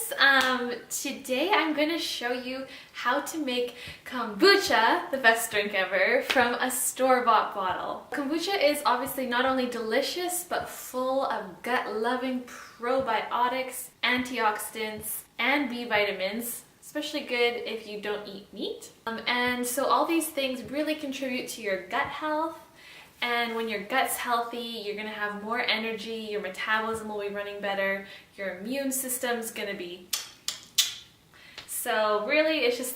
loves! Today I'm going to show you how to make kombucha, the best drink ever, from a store-bought bottle. Kombucha is obviously not only delicious but full of gut-loving probiotics, antioxidants, and B vitamins, especially good if you don't eat meat. And so all these things really contribute to your gut health. And when your gut's healthy, you're gonna have more energy, your metabolism will be running better, your immune system's gonna be... So really, it's just,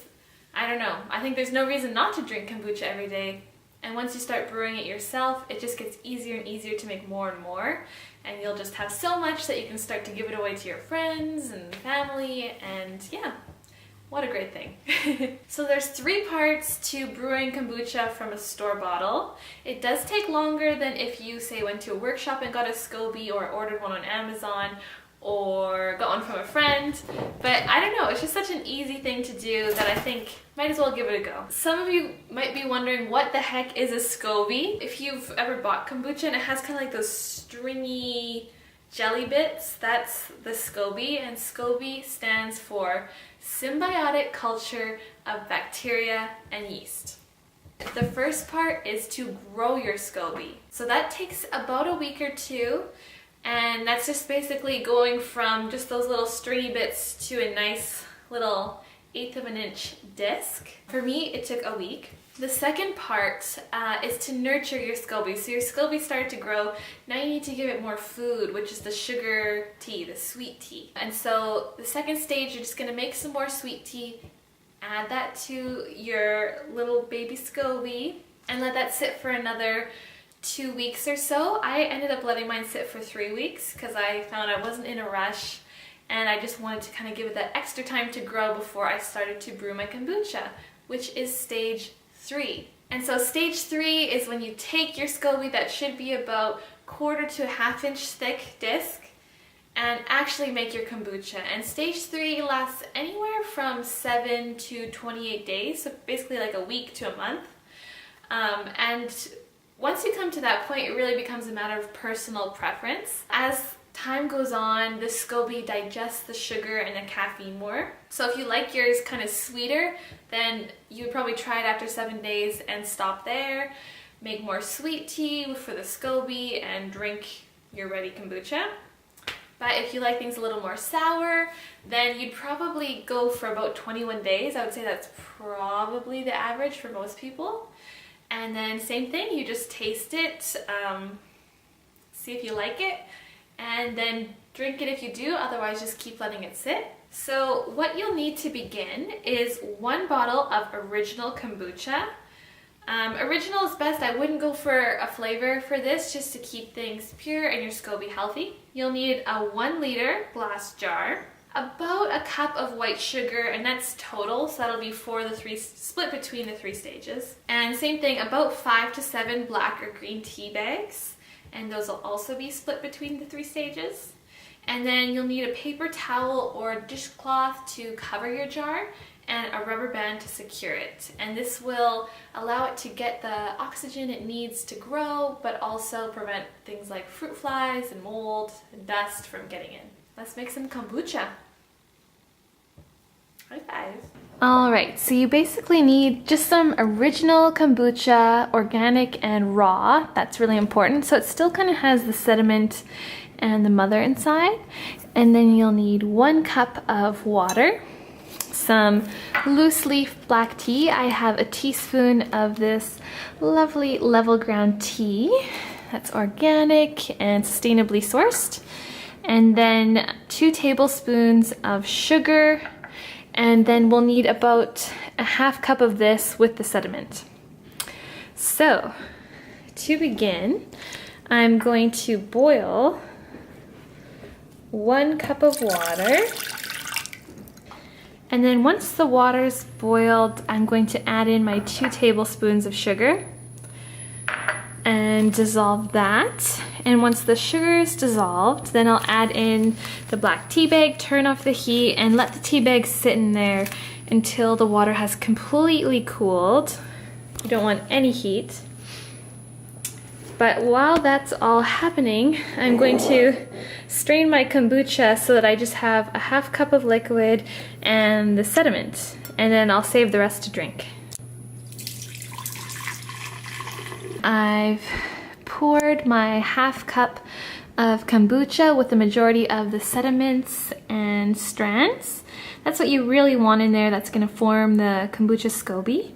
I don't know. I think there's no reason not to drink kombucha every day. And once you start brewing it yourself, it just gets easier and easier to make more and more. And you'll just have so much that you can start to give it away to your friends and family, and yeah. What a great thing. So there's 3 parts to brewing kombucha from a store bottle. It does take longer than if you, say, went to a workshop and got a S.C.O.B.Y or ordered one on Amazon or got one from a friend. But I don't know, it's just such an easy thing to do that I think might as well give it a go. Some of you might be wondering what the heck is a S.C.O.B.Y? If you've ever bought kombucha and it has kind of like those stringy jelly bits, that's the S.C.O.B.Y, and S.C.O.B.Y stands for symbiotic culture of bacteria and yeast. The first part is to grow your S.C.O.B.Y. So that takes about a week or 2, and that's just basically going from just those little stringy bits to a nice little 1/8 of an inch disc. For me, it took a week. The second part is to nurture your S.C.O.B.Y. So your S.C.O.B.Y started to grow. Now you need to give it more food, which is the sugar tea, the sweet tea. And so the second stage, you're just going to make some more sweet tea, add that to your little baby S.C.O.B.Y, and let that sit for another 2 weeks or so. I ended up letting mine sit for 3 weeks because I found I wasn't in a rush, and I just wanted to kind of give it that extra time to grow before I started to brew my kombucha, which is stage 3. And so stage 3 is when you take your S.C.O.B.Y that should be about 1/4 to a 1/2 inch thick disc and actually make your kombucha. And stage 3 lasts anywhere from 7 to 28 days, so basically like a week to a month. And once you come to that point, it really becomes a matter of personal preference. As time goes on, the S.C.O.B.Y digests the sugar and the caffeine more. So if you like yours kind of sweeter, then you would probably try it after 7 days and stop there. Make more sweet tea for the S.C.O.B.Y and drink your ready kombucha. But if you like things a little more sour, then you'd probably go for about 21 days. I would say that's probably the average for most people. And then same thing, you just taste it, see if you like it, and then drink it if you do, otherwise just keep letting it sit. So what you'll need to begin is 1 bottle of original kombucha. Original is best. I wouldn't go for a flavor for this, just to keep things pure and your S.C.O.B.Y healthy. You'll need a 1 liter glass jar, about a cup of white sugar, and that's total, so that'll be split between the 3 stages. And same thing, about 5 to 7 black or green tea bags. And those will also be split between the 3 stages. And then you'll need a paper towel or a dishcloth to cover your jar and a rubber band to secure it. And this will allow it to get the oxygen it needs to grow, but also prevent things like fruit flies and mold and dust from getting in. Let's make some kombucha. High five. Alright, so you basically need just some original kombucha, organic and raw. That's really important. So it still kind of has the sediment and the mother inside. And then you'll need 1 cup of water, some loose leaf black tea. I have a teaspoon of this lovely level ground tea that's organic and sustainably sourced. And then 2 tablespoons of sugar. And then we'll need about a 1/2 cup of this with the sediment. So, to begin, I'm going to boil 1 cup of water. And then once the water's boiled, I'm going to add in my 2 tablespoons of sugar and dissolve that. And once the sugar is dissolved, then I'll add in the black tea bag, turn off the heat, and let the tea bag sit in there until the water has completely cooled. You don't want any heat. But while that's all happening, I'm going to strain my kombucha so that I just have a half cup of liquid and the sediment, and then I'll save the rest to drink. I've poured my half cup of kombucha with the majority of the sediments and strands. That's what you really want in there. That's going to form the kombucha S.C.O.B.Y.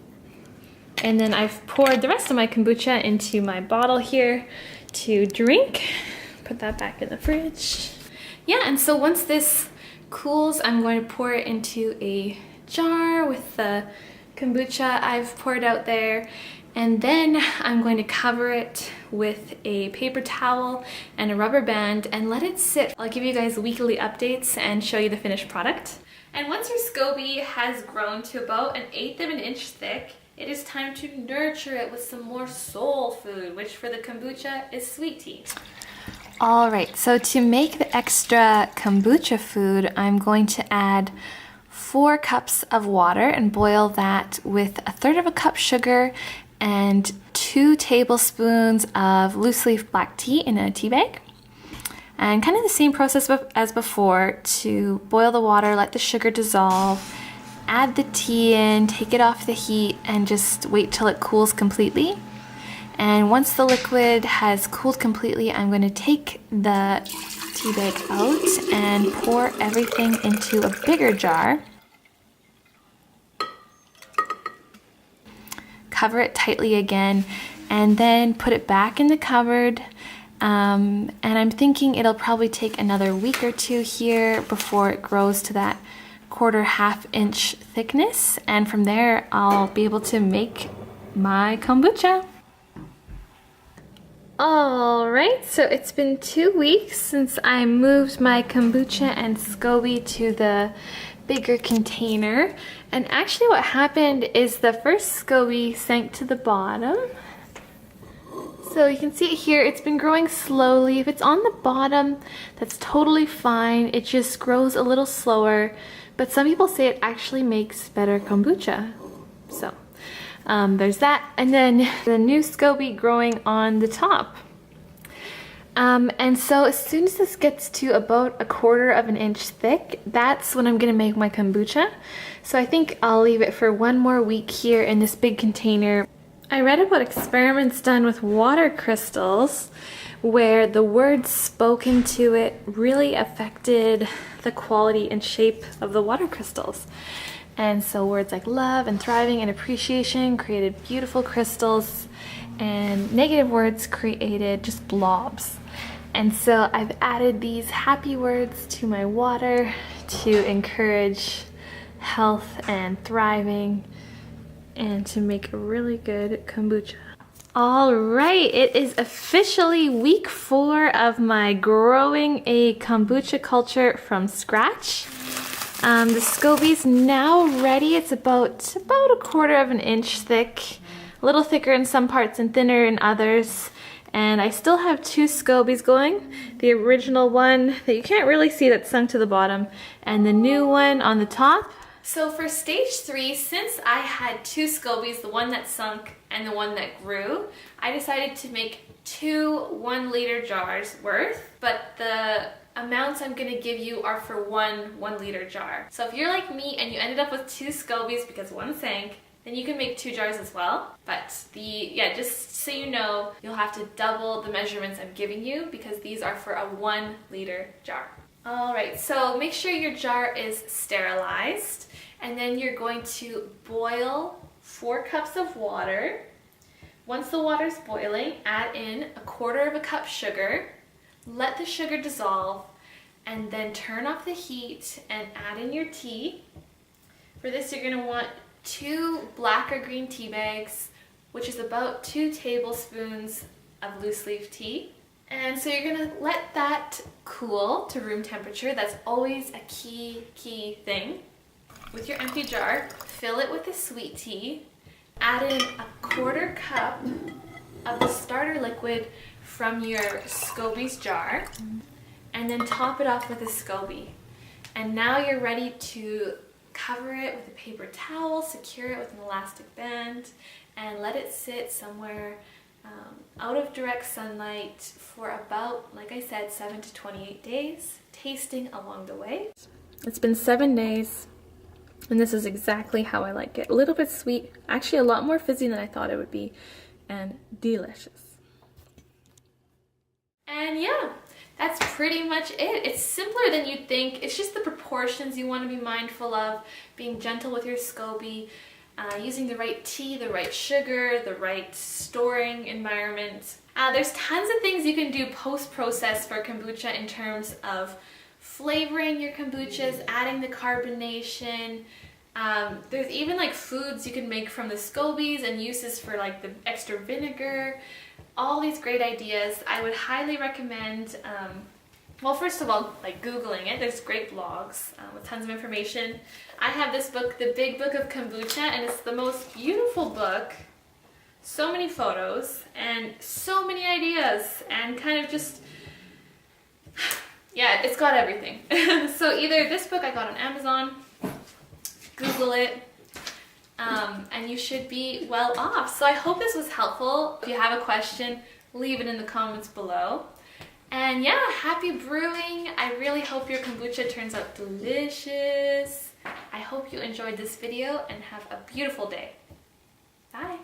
And then I've poured the rest of my kombucha into my bottle here to drink. Put that back in the fridge. Yeah, and so once this cools, I'm going to pour it into a jar with the kombucha I've poured out there. And then I'm going to cover it with a paper towel and a rubber band and let it sit. I'll give you guys weekly updates and show you the finished product. And once your S.C.O.B.Y has grown to about 1/8 of an inch thick, it is time to nurture it with some more soul food, which for the kombucha is sweet tea. All right, so to make the extra kombucha food, I'm going to add 4 cups of water and boil that with 1/3 cup sugar and 2 tablespoons of loose leaf black tea in a tea bag. And kind of the same process as before, to boil the water, let the sugar dissolve, add the tea in, take it off the heat, and just wait till it cools completely. And once the liquid has cooled completely, I'm going to take the tea bag out and pour everything into a bigger jar. Cover it tightly again, and then put it back in the cupboard. And I'm thinking it'll probably take another week or 2 here before it grows to that 1/4 inch thickness, and from there I'll be able to make my kombucha. Alright, so it's been 2 weeks since I moved my kombucha and S.C.O.B.Y to the bigger container, and actually what happened is the first S.C.O.B.Y sank to the bottom. So you can see it here, it's been growing slowly. If it's on the bottom, that's totally fine. It just grows a little slower, but some people say it actually makes better kombucha. So there's that. And then the new S.C.O.B.Y growing on the top. And so as soon as this gets to about 1/4 of an inch thick, that's when I'm gonna make my kombucha. So I think I'll leave it for 1 more week here in this big container. I read about experiments done with water crystals where the words spoken to it really affected the quality and shape of the water crystals. And so words like love and thriving and appreciation created beautiful crystals, and negative words created just blobs. And so I've added these happy words to my water to encourage health and thriving and to make a really good kombucha. All right, it is officially week 4 of my growing a kombucha culture from scratch. The S.C.O.B.Y's now ready. It's about 1/4 of an inch thick, a little thicker in some parts and thinner in others. And I still have 2 S.C.O.B.Ys going. The original one that you can't really see that's sunk to the bottom, and the new one on the top. So for stage 3, since I had 2 S.C.O.B.Ys, the one that sunk and the one that grew, I decided to make 2 1-liter jars worth, but the amounts I'm going to give you are for 1 1-liter jar. So if you're like me and you ended up with 2 S.C.O.B.Ys because one sank, then you can make 2 jars as well. But just so you know, you'll have to double the measurements I'm giving you because these are for a 1-liter jar. Alright, so make sure your jar is sterilized, and then you're going to boil 4 cups of water. Once the water's boiling, add in 1/4 cup sugar, let the sugar dissolve, and then turn off the heat and add in your tea. For this, you're going to want 2 black or green tea bags, which is about 2 tablespoons of loose leaf tea. And so you're going to let that cool to room temperature. That's always a key thing. With your empty jar, fill it with the sweet tea. Add in 1/4 cup of the starter liquid from your S.C.O.B.Y's jar, and then top it off with a S.C.O.B.Y. And now you're ready to cover it with a paper towel, secure it with an elastic band, and let it sit somewhere out of direct sunlight for about, like I said, 7 to 28 days, tasting along the way. It's been 7 days, and this is exactly how I like it. A little bit sweet, actually a lot more fizzy than I thought it would be, and delicious. And yeah, that's pretty much it. It's simpler than you'd think. It's just the proportions you want to be mindful of, being gentle with your S.C.O.B.Y, using the right tea, the right sugar, the right storing environment. There's tons of things you can do post-process for kombucha in terms of flavoring your kombuchas, adding the carbonation. There's even like foods you can make from the S.C.O.B.Ys and uses for like the extra vinegar. All these great ideas. I would highly recommend, well, first of all, like Googling it. There's great blogs with tons of information. I have this book, The Big Book of Kombucha, and it's the most beautiful book. So many photos and so many ideas, and kind of just, yeah, it's got everything. So either this book I got on Amazon, Google it, and you should be well off. So I hope this was helpful. If you have a question, leave it in the comments below. And yeah, happy brewing. I really hope your kombucha turns out delicious. I hope you enjoyed this video and have a beautiful day. Bye.